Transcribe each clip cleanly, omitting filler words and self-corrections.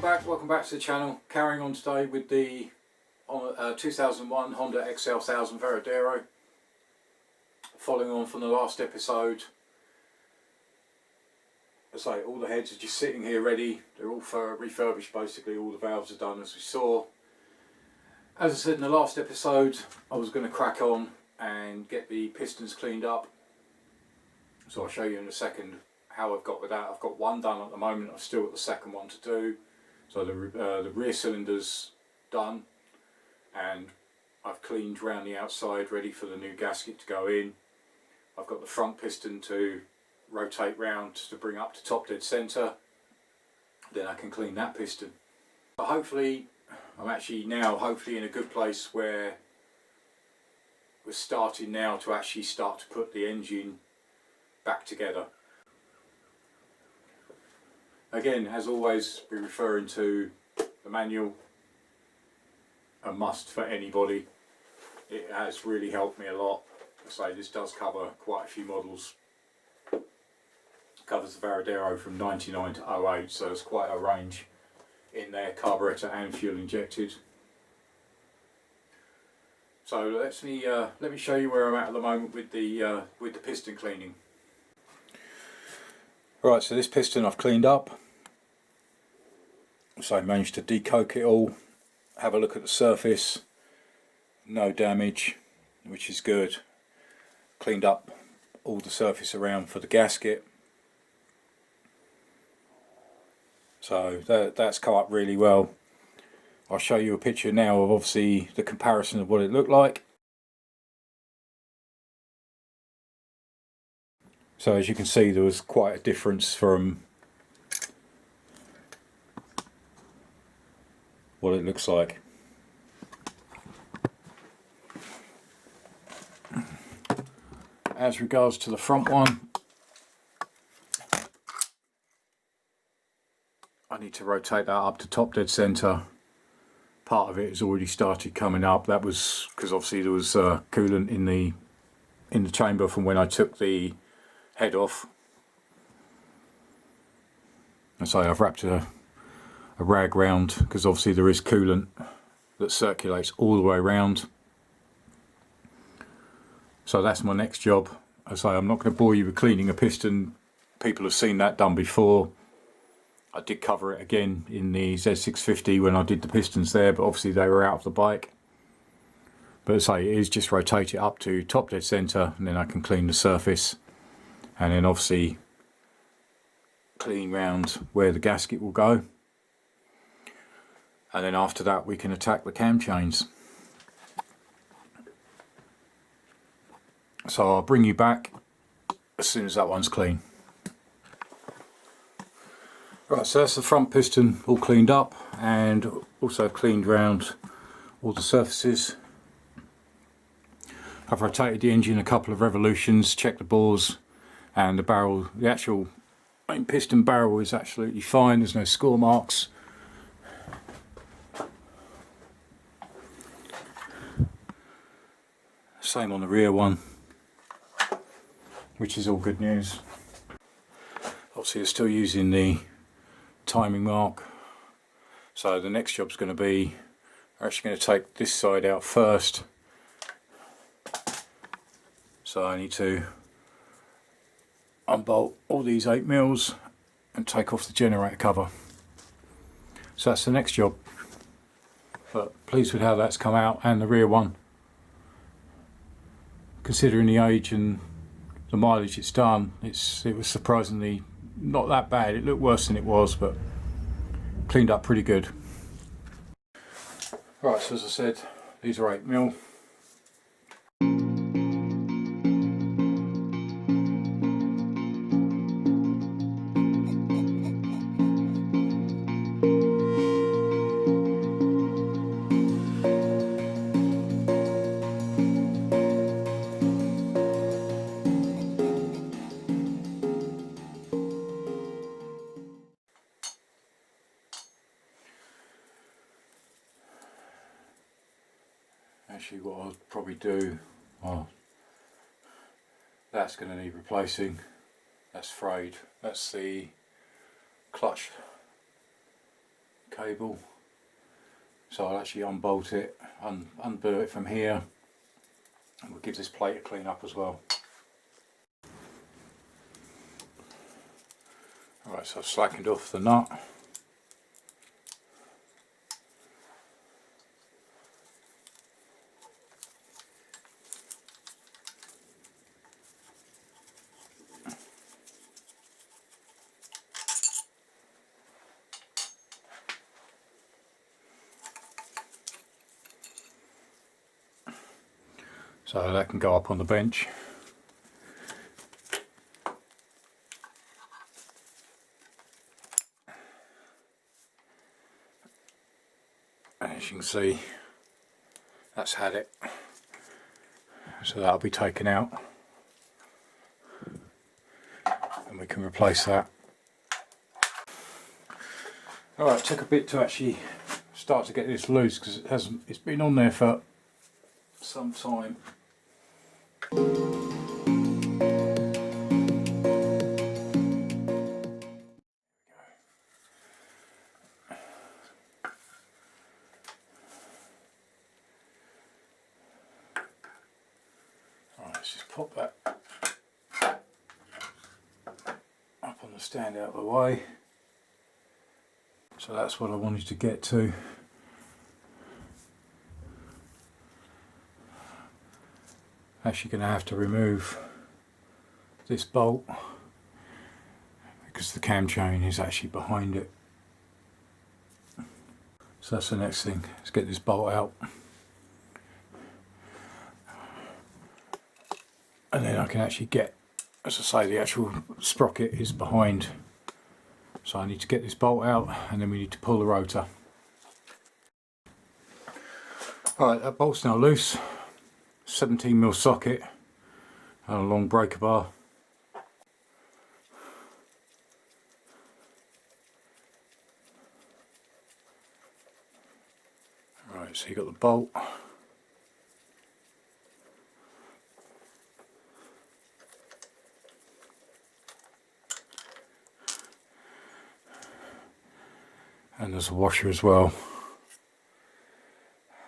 welcome back to the channel. Carrying on today with the 2001 Honda XL1000 Varadero. Following on from the last episode, as I say, all the heads are just sitting here ready. They're all refurbished basically, all the valves are done as we saw. As I said in the last episode, I was going to crack on and get the pistons cleaned up. So I'll show you in a second how I've got with that. I've got one done at the moment, I've still got the second one to do. So the rear cylinder's done and I've cleaned around the outside, ready for the new gasket to go in. I've got the front piston to rotate round to bring up to top dead centre. Then I can clean that piston. But hopefully, I'm actually now hopefully in a good place where we're starting now to actually start to put the engine back together. Again, as always, we're referring to the manual, a must for anybody. It has really helped me a lot. I say this does cover quite a few models. It covers the Varadero from 99 to 08, so there's quite a range in there, carburetor and fuel injected. So let me show you where I'm at the moment with the piston cleaning. Right, so this piston I've cleaned up. So I managed to decoke it all, have a look at the surface, no damage, which is good. Cleaned up all the surface around for the gasket. So that's come up really well. I'll show you a picture now of obviously the comparison of what it looked like. So as you can see, there was quite a difference from what it looks like. As regards to the front one, I need to rotate that up to top dead centre. Part of it has already started coming up. That was because obviously there was coolant in the chamber from when I took the head off. And so I've wrapped a rag round because obviously there is coolant that circulates all the way around. So that's my next job. I say I'm not going to bore you with cleaning a piston. People have seen that done before. I did cover it again in the Z650 when I did the pistons there, but obviously they were out of the bike. But as I say, it is just rotate it up to top dead centre and then I can clean the surface and then obviously clean round where the gasket will go. And then after that we can attack the cam chains. So I'll bring you back as soon as that one's clean. Right, so that's the front piston all cleaned up and also cleaned round all the surfaces. I've rotated the engine a couple of revolutions, checked the bores, and the barrel, the actual main piston barrel is absolutely fine, there's no score marks. Same on the rear one, which is all good news. Obviously you're still using the timing mark, so the next job's going to be, we're actually going to take this side out first. So I need to unbolt all these 8mm and take off the generator cover. So that's the next job, but pleased with how that's come out. And the rear one, considering the age and the mileage it's done, it was surprisingly not that bad. It looked worse than it was, but cleaned up pretty good. Right, so as I said, these are 8mm. Actually what I'll probably do, well, that's going to need replacing. That's frayed. That's the clutch cable. So I'll actually unbolt it, undo it from here, and we'll give this plate a clean up as well. Alright, so I've slackened off the nut. So that can go up on the bench. And as you can see, that's had it. So that'll be taken out. And we can replace that. Alright, it took a bit to actually start to get this loose because it's been on there for some time. Let's just pop that up on the stand out of the way. So that's what I wanted to get to. Actually going to have to remove this bolt because the cam chain is actually behind it. So that's the next thing, let's get this bolt out. And then I can actually get, as I say, the actual sprocket is behind. So I need to get this bolt out and then we need to pull the rotor. Alright, that bolt's now loose. 17mm socket and a long breaker bar. Right, so you got the bolt. And there's a washer as well.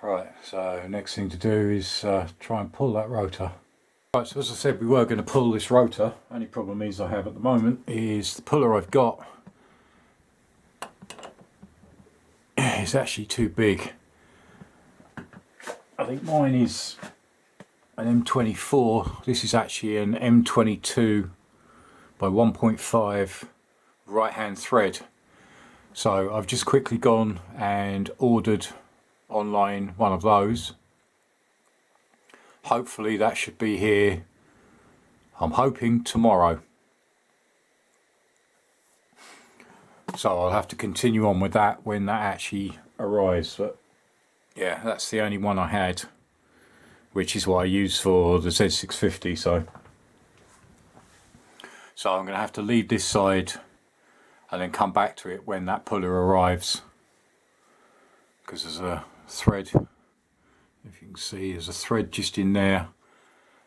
Right, so next thing to do is try and pull that rotor. Right, so as I said, we were going to pull this rotor. Only problem is I have at the moment is the puller I've got is actually too big. I think mine is an M24. This is actually an M22 by 1.5 right hand thread. So I've just quickly gone and ordered online one of those. Hopefully that should be here, I'm hoping, tomorrow. So I'll have to continue on with that when that actually arrives. But yeah, that's the only one I had, which is what I use for the Z650. So I'm going to have to leave this side and then come back to it when that puller arrives, because there's a thread, if you can see, there's a thread just in there,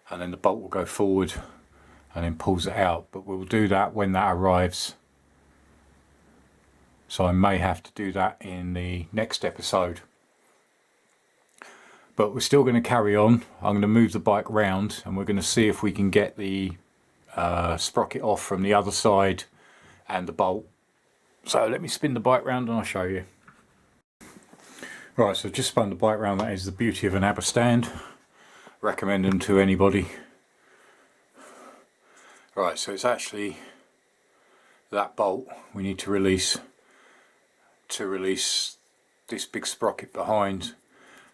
and then the bolt will go forward and then pulls it out. But we'll do that when that arrives, so I may have to do that in the next episode. But we're still going to carry on. I'm going to move the bike round and we're going to see if we can get the sprocket off from the other side and the bolt. So let me spin the bike round and I'll show you. Right, so I've just spun the bike round. That is the beauty of an ABBA stand. Recommend them to anybody. Right, so it's actually that bolt we need to release this big sprocket behind,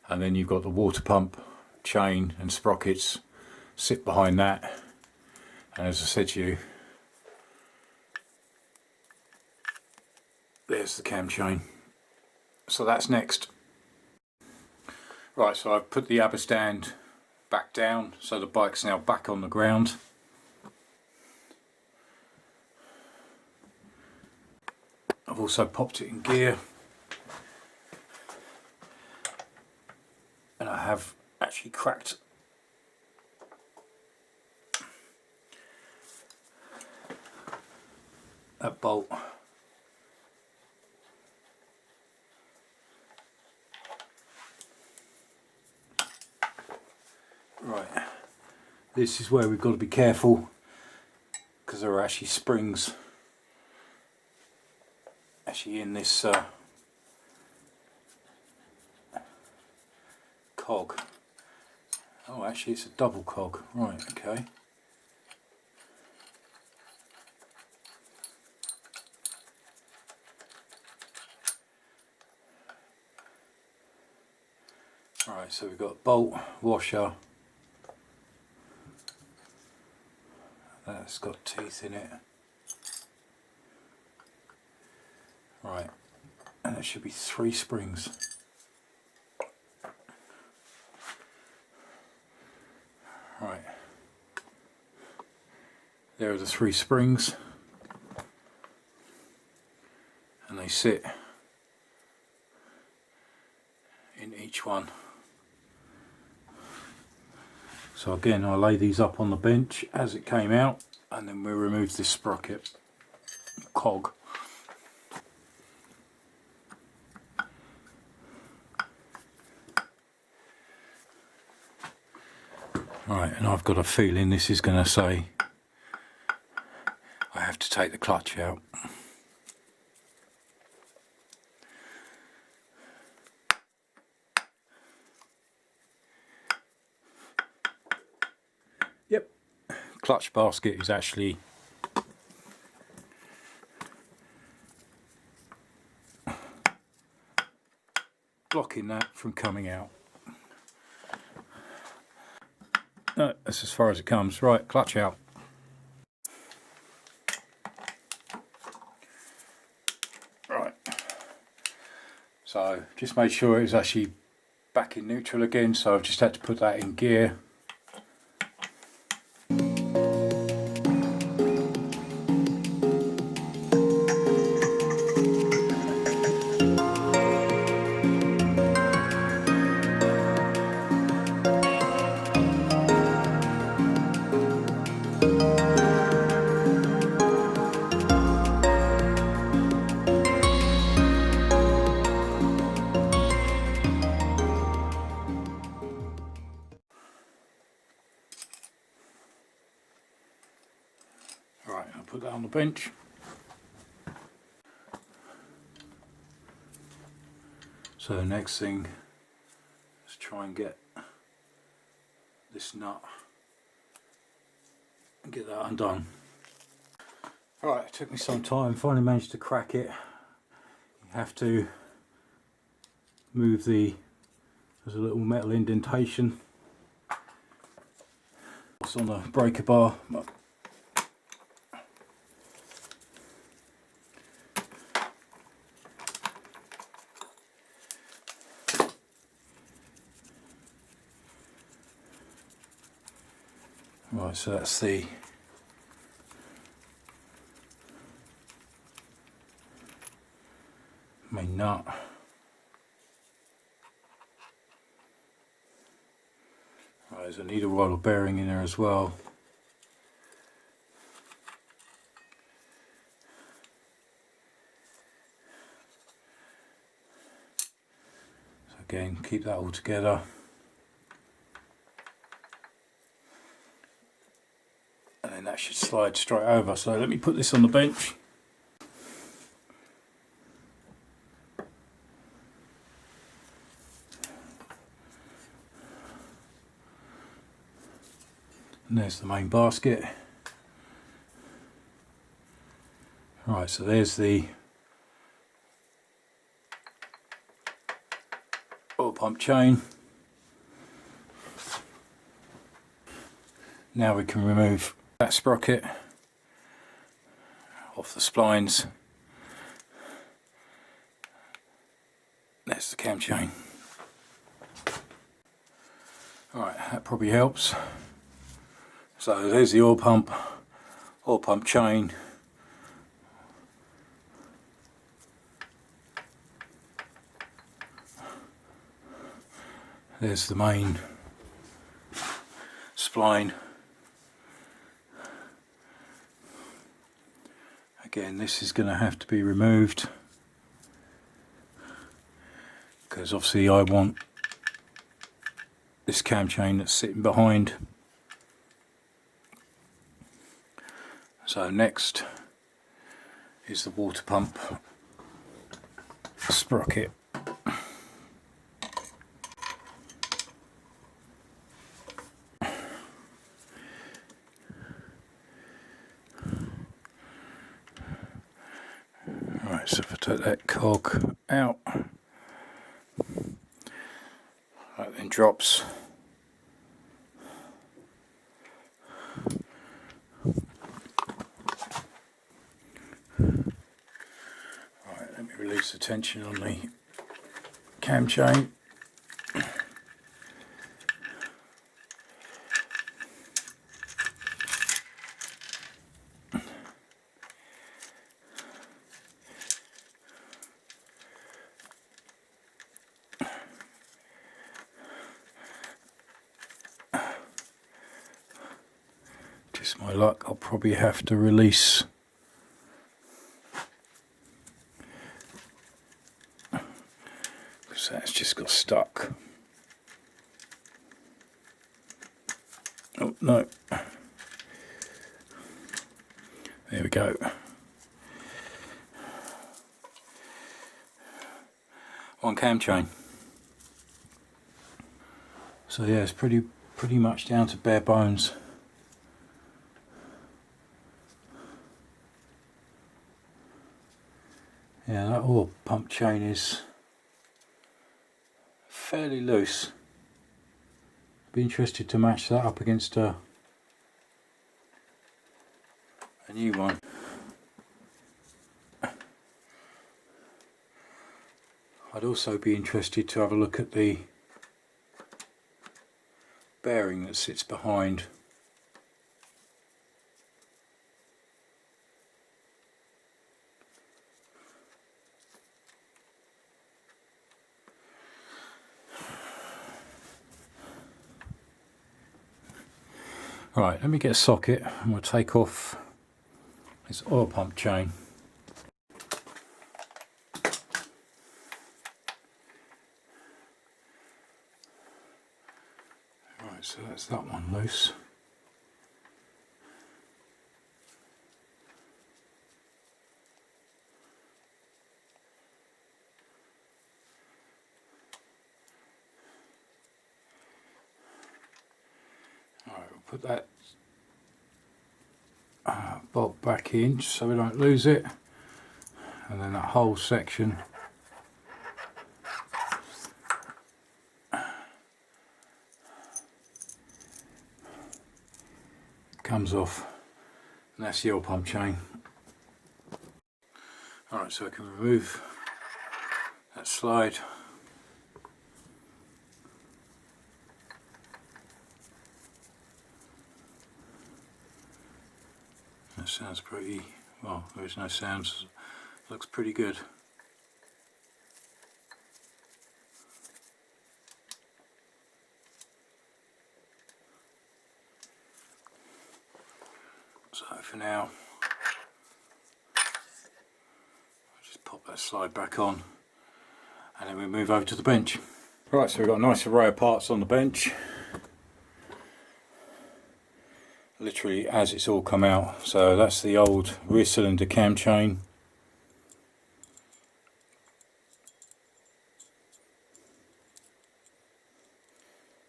and then you've got the water pump chain and sprockets sit behind that. And as I said to you, there's the cam chain. So that's next. Right, so I've put the ABBA stand back down, so the bike's now back on the ground. I've also popped it in gear, and I have actually cracked that bolt Right, this is where we've got to be careful because there are actually springs actually in this cog. Oh, actually it's a double cog. Right, okay. Alright, so we've got bolt, washer, that's got teeth in it. Right, and there should be 3 springs. Right, there are the 3 springs, and they sit in each one. So again, I lay these up on the bench as it came out, and then we remove this sprocket cog. Right, and I've got a feeling this is going to say I have to take the clutch out. Yep, clutch basket is actually blocking that from coming out. No, that's as far as it comes. Right, clutch out. Right, so just made sure it was actually back in neutral again, so I've just had to put that in gear. Right, I'll put that on the bench. So the next thing is try and get this nut and get that undone. Alright, it took me some time, finally managed to crack it. You have to move there's a little metal indentation. It's on the breaker bar. Right, so that's the main nut. Right, there's a needle roller bearing in there as well. So again, keep that all together. And then that should slide straight over. So let me put this on the bench. And there's the main basket. Right, so there's the oil pump chain. Now we can remove that sprocket off the splines. There's the cam chain. Alright, that probably helps. So there's the oil pump chain. There's the main spline. Again, this is going to have to be removed because obviously I want this cam chain that's sitting behind. So next is the water pump sprocket. Right, so if I take that cog out, that then drops. Right, let me release the tension on the cam chain. Just my luck, I'll probably have to release because that's just got stuck. Oh no, there we go. One cam chain. So yeah, it's pretty much down to bare bones. Yeah, that oil pump chain is fairly loose. Be interested to match that up against a new one. I'd also be interested to have a look at the bearing that sits behind. Right, let me get a socket and we'll take off this oil pump chain. Right, so that's that one loose. Alright, we'll put that bolt back in just so we don't lose it, and then that whole section comes off, and that's the oil pump chain. Alright, so I can remove that slide. That sounds pretty, well, there's no sounds, looks pretty good. So for now, I'll just pop that slide back on and then we move over to the bench. Right, so we've got a nice array of parts on the bench. Literally as it's all come out. So that's the old rear cylinder cam chain.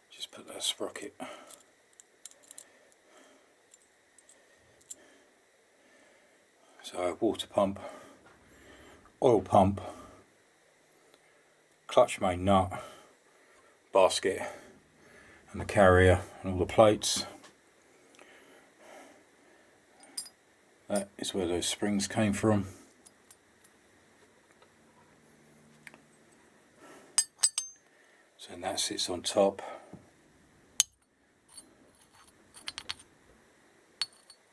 Just put that sprocket. So water pump, oil pump, clutch main nut, basket, and the carrier and all the plates. That is where those springs came from. So that sits on top.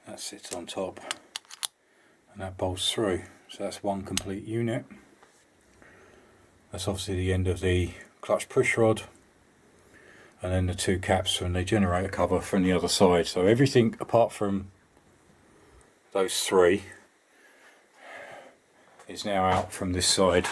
That sits on top. And that bolts through. So that's one complete unit. That's obviously the end of the clutch push rod. And then the two caps from the generator cover from the other side. So everything apart from those three is now out from this side.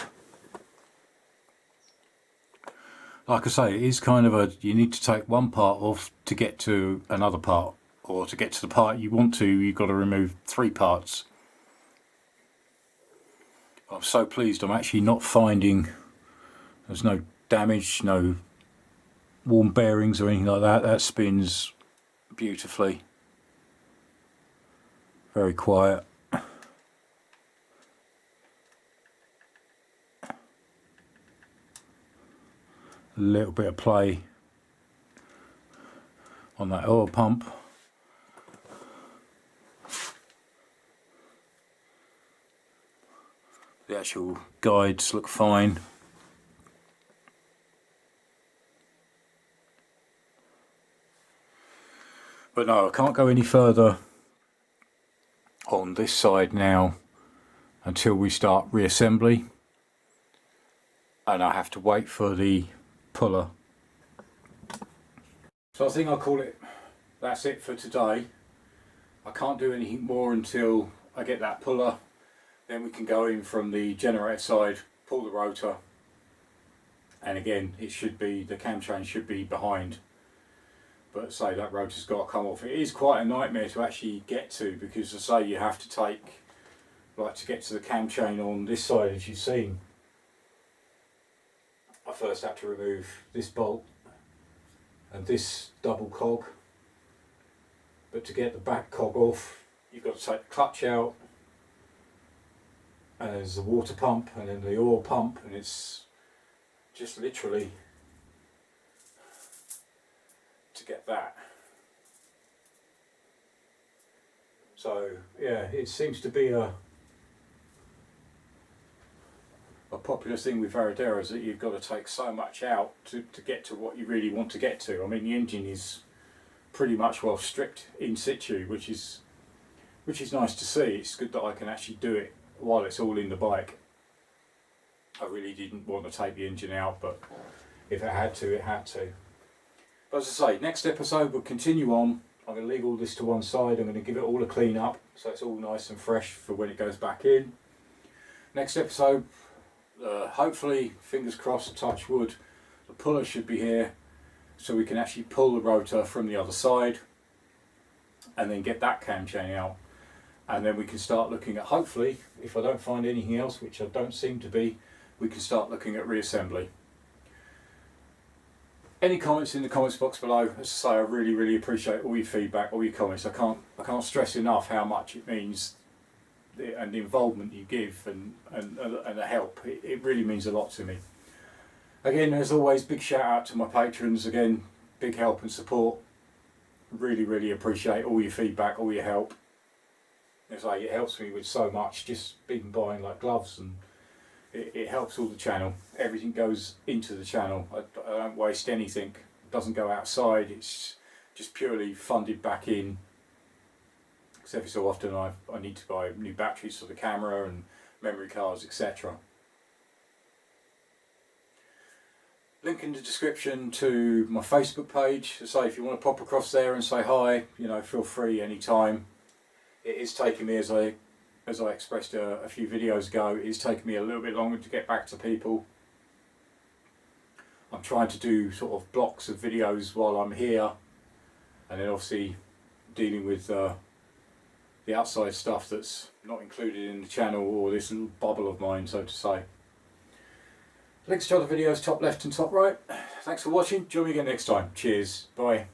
like I say, it is kind of a, you need to take one part off to get to another part, or to get to the part you want to, you've got to remove 3 parts. I'm so pleased I'm actually not finding there's no damage, no worn bearings or anything like that. That spins beautifully, very quiet. A little bit of play on that oil pump. The actual guides look fine. But no, I can't go any further on this side now until we start reassembly, and I have to wait for the puller. So I think I'll call it, that's it for today. I can't do anything more until I get that puller. Then we can go in from the generator side, pull the rotor, and again it should be, the cam chain should be behind, but say that rotor's got to come off. It is quite a nightmare to actually get to, because I say you have to take, like to get to the cam chain on this side, as you've seen, I first had to remove this bolt and this double cog, but to get the back cog off you've got to take the clutch out, and there's the water pump and then the oil pump, and it's just literally to get that. So yeah, it seems to be a popular thing with Varadero, is that you've got to take so much out to get to what you really want to get to. I mean, the engine is pretty much well stripped in situ, which is nice to see. It's good that I can actually do it while it's all in the bike. I really didn't want to take the engine out, but if it had to, it had to. But as I say, next episode we'll continue on. I'm going to leave all this to one side. I'm going to give it all a clean up so it's all nice and fresh for when it goes back in. Next episode, hopefully, fingers crossed, touch wood, the puller should be here so we can actually pull the rotor from the other side and then get that cam chain out. And then we can start looking at, hopefully, if I don't find anything else, which I don't seem to be, we can start looking at reassembly. Any comments in the comments box below. As I say, I really appreciate all your feedback, all your comments. I can't stress enough how much it means, and the involvement you give, and the help. It really means a lot to me. Again, as always, big shout out to my patrons. Again, big help and support. Really appreciate all your feedback, all your help. As I say, it helps me with so much, just even buying like gloves, and it helps all the channel. Everything goes into the channel. I don't waste anything. It doesn't go outside. It's just purely funded back in. Because every so often I need to buy new batteries for the camera and memory cards, etc. Link in the description to my Facebook page. So if you want to pop across there and say hi, you know, feel free anytime. It is taking me, as I expressed a few videos ago, it is taking me a little bit longer to get back to people. I'm trying to do sort of blocks of videos while I'm here, and then obviously dealing with the outside stuff that's not included in the channel, or this little bubble of mine, so to say. Links to other videos top left and top right. Thanks for watching. Join me again next time. Cheers. Bye.